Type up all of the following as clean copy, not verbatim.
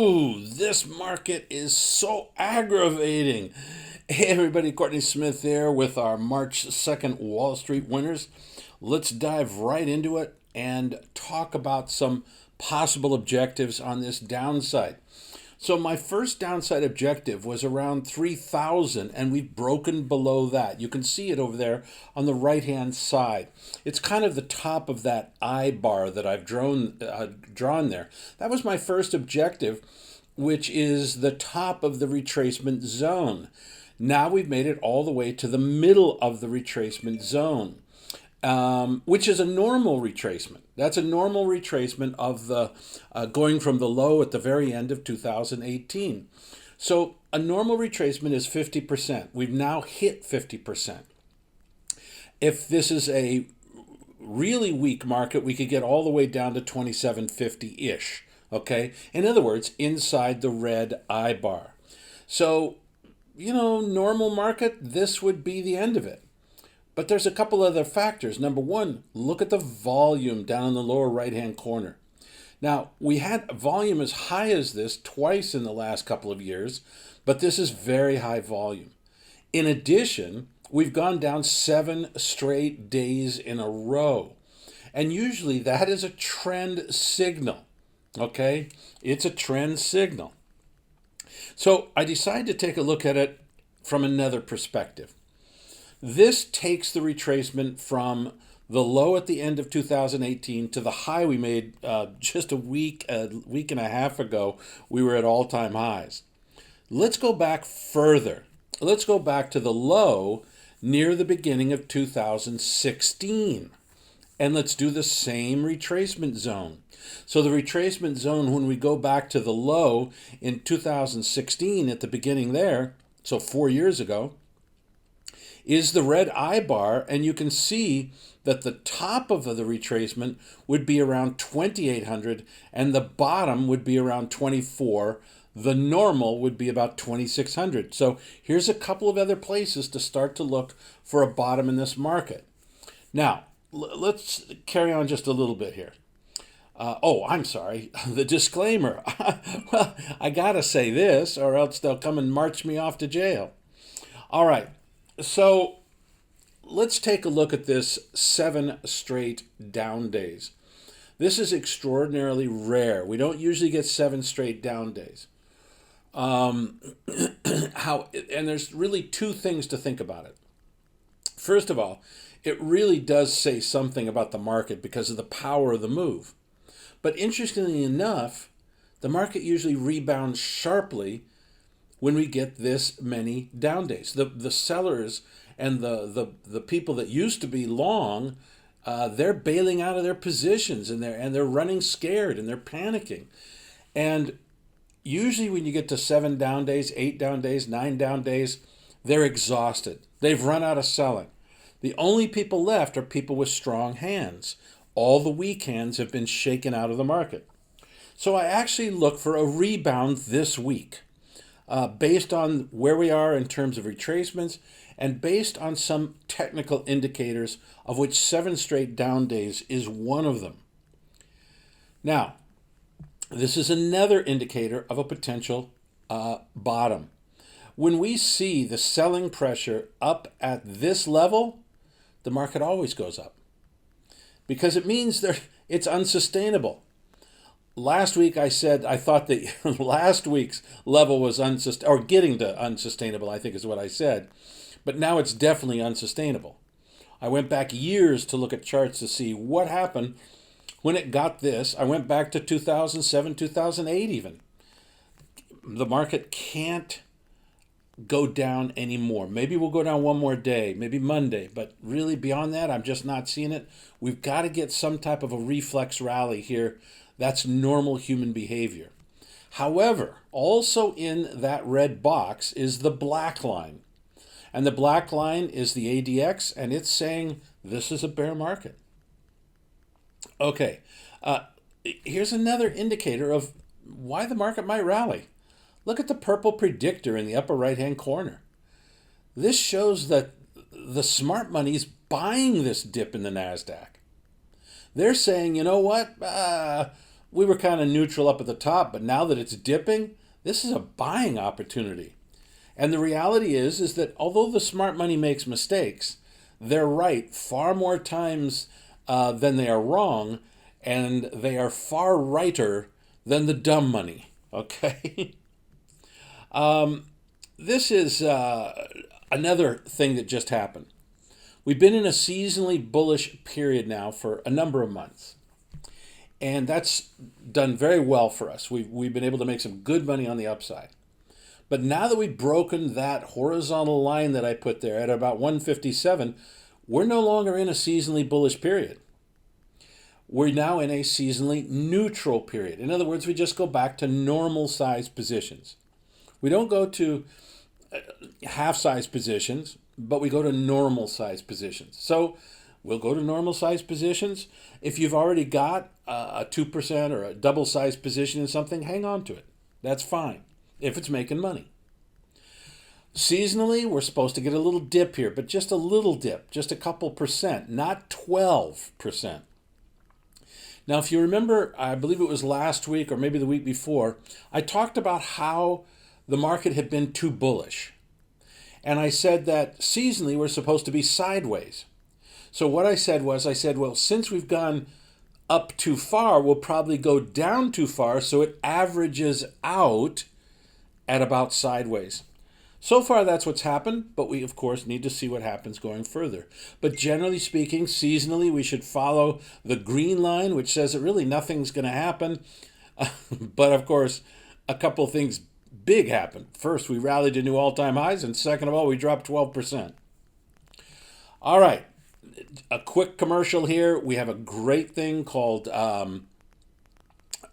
Ooh, this market is so aggravating. Hey everybody, Courtney Smith here with our March 2nd Wall Street winners. Let's dive right into it and talk about some possible objectives on this downside. So my first downside objective was around 3,000, and we've broken below that. You can see it over there on the right-hand side. It's kind of the top of that I bar that I've drawn there. That was my first objective, which is the top of the retracement zone. Now we've made it all the way to the middle of the retracement zone. Which is a normal retracement. That's a normal retracement of the going from the low at the very end of 2018. So a normal retracement is 50%. We've now hit 50%. If this is a really weak market, we could get all the way down to 2750-ish. Okay? In other words, inside the red I bar. So, normal market, this would be the end of it. But there's a couple other factors. Number one, look at the volume down in the lower right-hand corner. Now, we had volume as high as this twice in the last couple of years, but this is very high volume. In addition, we've gone down 7 straight days in a row. And usually that is a trend signal, okay? It's a trend signal. So I decided to take a look at it from another perspective. This takes the retracement from the low at the end of 2018 to the high we made just a week and a half ago. We were at all-time highs. Let's go back further. Let's go back to the low near the beginning of 2016. And let's do the same retracement zone. So the retracement zone, when we go back to the low in 2016 at the beginning there, so 4 years ago, is the red I bar, and you can see that the top of the retracement would be around 2,800 and the bottom would be around 24. The normal would be about 2,600. So here's a couple of other places to start to look for a bottom in this market. Now, let's carry on just a little bit here. I'm sorry, the disclaimer. Well, I gotta say this or else they'll come and march me off to jail. All right. So let's take a look at this 7 straight down days. This is extraordinarily rare. We don't usually get 7 straight down days. And there's really 2 things to think about it. First of all, it really does say something about the market because of the power of the move. But interestingly enough, the market usually rebounds sharply when we get this many down days. The sellers and the people that used to be long, they're bailing out of their positions and they're running scared and they're panicking. And usually when you get to 7 down days, 8 down days, 9 down days, they're exhausted. They've run out of selling. The only people left are people with strong hands. All the weak hands have been shaken out of the market. So I actually look for a rebound this week. Based on where we are in terms of retracements and based on some technical indicators, of which 7 straight down days is one of them. Now, this is another indicator of a potential bottom. When we see the selling pressure up at this level, the market always goes up because it means it's unsustainable. Last week I said I thought that last week's level was unsustainable, or getting to unsustainable, I think is what I said. But now it's definitely unsustainable. I went back years to look at charts to see what happened when it got this. I went back to 2007, 2008 even. The market can't go down anymore. Maybe we'll go down one more day, maybe Monday, but really beyond that, I'm just not seeing it. We've got to get some type of a reflex rally here. That's normal human behavior. However, also in that red box is the black line. And the black line is the ADX, and it's saying this is a bear market. Okay, here's another indicator of why the market might rally. Look at the purple predictor in the upper right-hand corner. This shows that the smart money is buying this dip in the NASDAQ. They're saying, you know what, we were kind of neutral up at the top, but now that it's dipping, this is a buying opportunity. And the reality is that although the smart money makes mistakes, they're right far more times than they are wrong, and they are far righter than the dumb money. Okay? This is another thing that just happened. We've been in a seasonally bullish period now for a number of months. And that's done very well for us. We've been able to make some good money on the upside. But now that we've broken that horizontal line that I put there at about 157, we're no longer in a seasonally bullish period. We're now in a seasonally neutral period. In other words, we just go back to normal size positions. We don't go to half size positions, but we go to normal size positions. So we'll go to normal size positions. If you've already got a 2% or a double size position in something, hang on to it. That's fine if it's making money. Seasonally, we're supposed to get a little dip here, but just a little dip, just a couple percent, not 12%. Now, if you remember, I believe it was last week or maybe the week before, I talked about how the market had been too bullish. And I said that seasonally we're supposed to be sideways. So what I said, well, since we've gone up too far, we'll probably go down too far, so it averages out at about sideways. So far, that's what's happened, but we, of course, need to see what happens going further. But generally speaking, seasonally, we should follow the green line, which says that really nothing's going to happen. But, of course, a couple things big happened. First, we rallied to new all-time highs, and second of all, we dropped 12%. All right, a quick commercial here. We have a great thing called How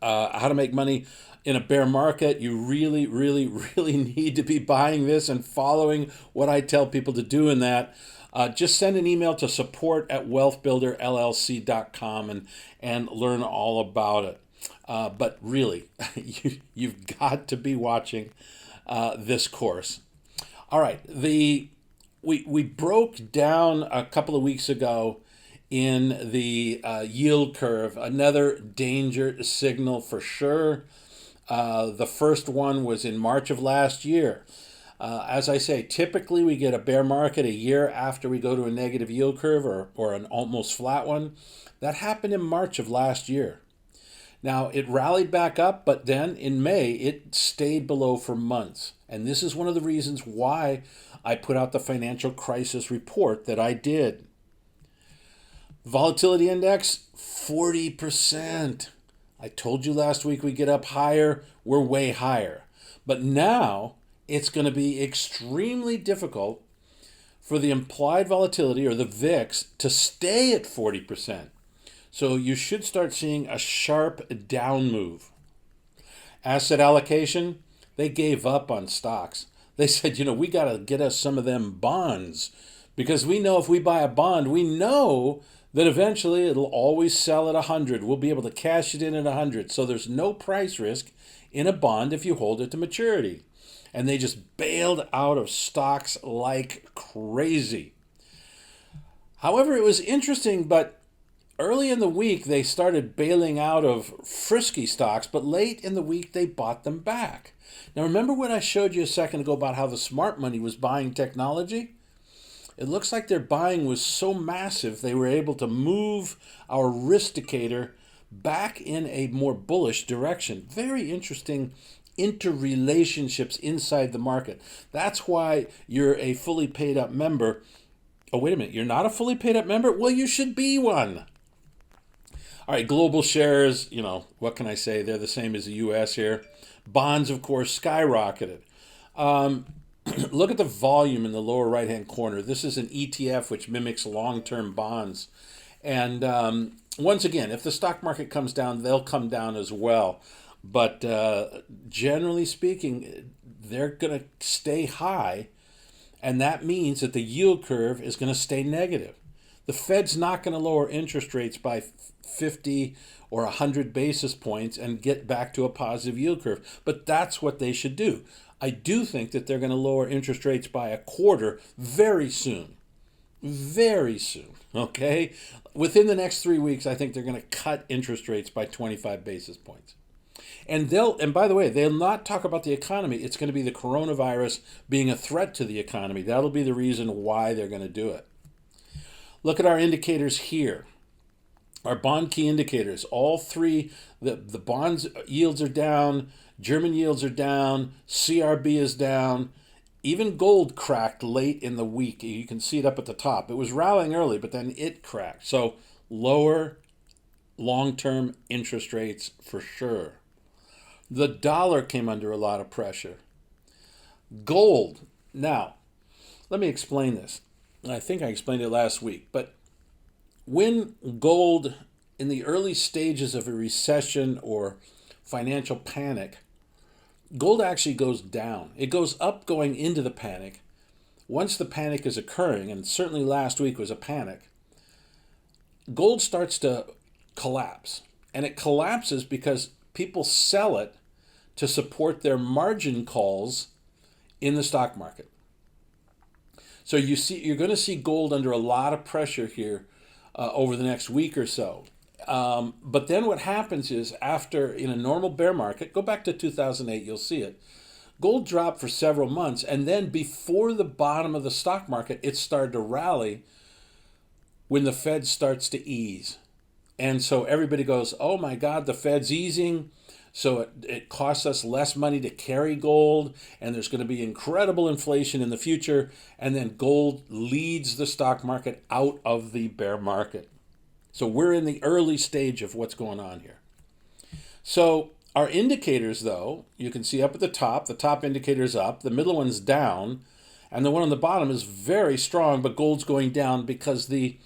to Make Money in a Bear Market. You really, really, really need to be buying this and following what I tell people to do in that. Just send an email to support@wealthbuilderllc.com and learn all about it. But really, you've got to be watching this course. All right, we broke down a couple of weeks ago in the yield curve, another danger signal for sure. The first one was in March of last year. As I say, typically we get a bear market a year after we go to a negative yield curve or an almost flat one. That happened in March of last year. Now, it rallied back up, but then in May, it stayed below for months. And this is one of the reasons why I put out the financial crisis report that I did. Volatility Index, 40%. I told you last week we get up higher. We're way higher. But now it's going to be extremely difficult for the implied volatility, or the VIX, to stay at 40%. So you should start seeing a sharp down move. Asset allocation, they gave up on stocks. They said, we got to get us some of them bonds, because we know if we buy a bond, we know that eventually it'll always sell at 100. We'll be able to cash it in at 100. So there's no price risk in a bond if you hold it to maturity. And they just bailed out of stocks like crazy. However, it was interesting, but early in the week they started bailing out of frisky stocks, but late in the week they bought them back. Now remember what I showed you a second ago about how the smart money was buying technology? It looks like their buying was so massive they were able to move our riskicator back in a more bullish direction. Very interesting interrelationships inside the market. That's why you're a fully paid up member. Oh, wait a minute. You're not a fully paid up member? Well, you should be one. All right, global shares, what can I say? They're the same as the U.S. here. Bonds, of course, skyrocketed. Look at the volume in the lower right-hand corner. This is an ETF which mimics long-term bonds. And once again, if the stock market comes down, they'll come down as well. But generally speaking, they're going to stay high, and that means that the yield curve is going to stay negative. The Fed's not going to lower interest rates by 50 or 100 basis points and get back to a positive yield curve, but that's what they should do. I do think that they're going to lower interest rates by a quarter very soon. Very soon. Okay? Within the next 3 weeks, I think they're going to cut interest rates by 25 basis points. And by the way, they'll not talk about the economy. It's going to be the coronavirus being a threat to the economy. That'll be the reason why they're going to do it. Look at our indicators here. Our bond key indicators, all three, the bonds yields are down, German yields are down, CRB is down. Even gold cracked late in the week. You can see it up at the top. It was rallying early, but then it cracked. So lower long-term interest rates for sure. The dollar came under a lot of pressure. Gold. Now, let me explain this. I think I explained it last week, but when gold, in the early stages of a recession or financial panic, gold actually goes down. It goes up going into the panic. Once the panic is occurring, and certainly last week was a panic, gold starts to collapse. And it collapses because people sell it to support their margin calls in the stock market. So you're going to see gold under a lot of pressure here over the next week or so. But then what happens is, after, in a normal bear market, go back to 2008, you'll see it. Gold dropped for several months, and then before the bottom of the stock market, it started to rally when the Fed starts to ease. And so everybody goes, oh my God, the Fed's easing. So it costs us less money to carry gold, and there's going to be incredible inflation in the future. And then gold leads the stock market out of the bear market. So we're in the early stage of what's going on here. So our indicators, though, you can see up at the top indicator is up, the middle one's down, and the one on the bottom is very strong, but gold's going down because the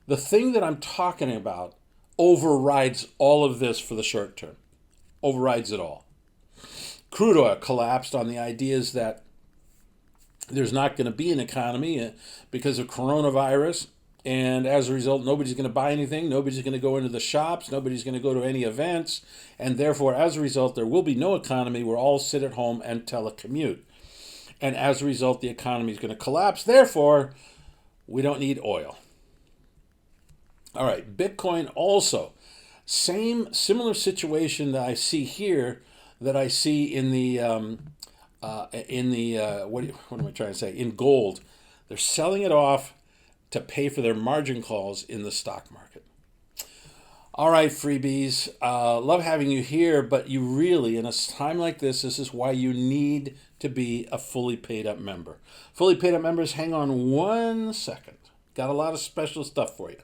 thing that I'm talking about overrides all of this for the short term. Overrides it all. Crude oil collapsed on the ideas that there's not going to be an economy because of coronavirus, and as a result, nobody's going to buy anything, nobody's going to go into the shops, nobody's going to go to any events, and therefore, as a result, there will be no economy. We'll all sit at home and telecommute. And as a result, the economy is going to collapse. Therefore, we don't need oil. All right, Bitcoin also. Similar situation that I see here that I see in the what am I trying to say? In gold. They're selling it off to pay for their margin calls in the stock market. All right, freebies. Love having you here, but you really, in a time like this is why you need to be a fully paid up member. Fully paid up members, hang on 1 second. Got a lot of special stuff for you.